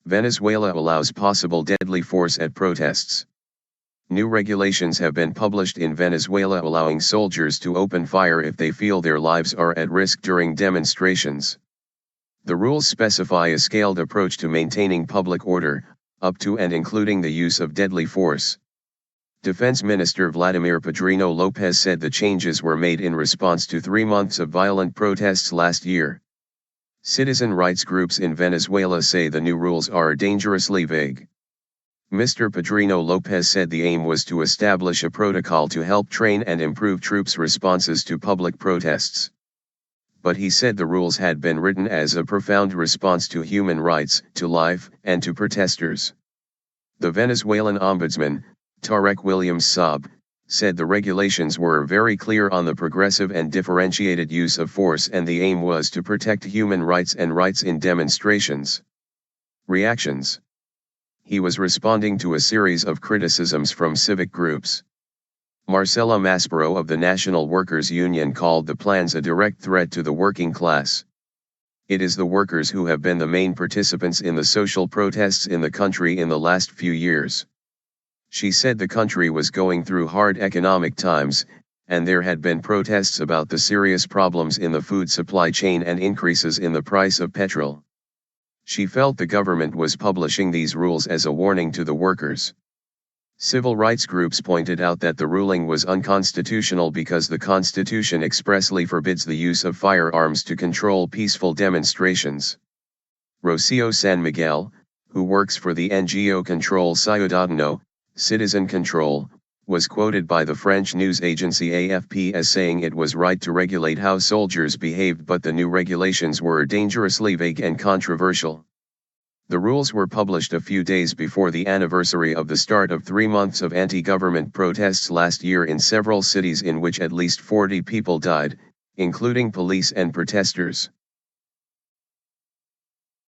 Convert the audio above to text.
Venezuela allows possible deadly force at protests. New regulations have been published in Venezuela allowing soldiers to open fire if they feel their lives are at risk during demonstrations. The rules specify a scaled approach to maintaining public order, up to and including the use of deadly force. Defense Minister Vladimir Padrino Lopez said the changes were made in response to 3 months of violent protests last year. Citizen rights groups in Venezuela say the new rules are dangerously vague. Mr. Padrino Lopez said the aim was to establish a protocol to help train and improve troops' responses to public protests. But he said the rules had been written as a profound response to human rights, to life, and to protesters. The Venezuelan ombudsman, Tarek Williams Saab, said the regulations were very clear on the progressive and differentiated use of force and the aim was to protect human rights and rights in demonstrations. Reactions. He was responding to a series of criticisms from civic groups. Marcela Maspero of the National Workers' Union called the plans a direct threat to the working class. It is the workers who have been the main participants in the social protests in the country in the last few years. She said the country was going through hard economic times, and there had been protests about the serious problems in the food supply chain and increases in the price of petrol. She felt the government was publishing these rules as a warning to the workers. Civil rights groups pointed out that the ruling was unconstitutional because the Constitution expressly forbids the use of firearms to control peaceful demonstrations. Rocio San Miguel, who works for the NGO Control Ciudadano, Citizen Control, was quoted by the French news agency AFP as saying it was right to regulate how soldiers behaved but the new regulations were dangerously vague and controversial. The rules were published a few days before the anniversary of the start of 3 months of anti-government protests last year in several cities in which at least 40 people died, including police and protesters.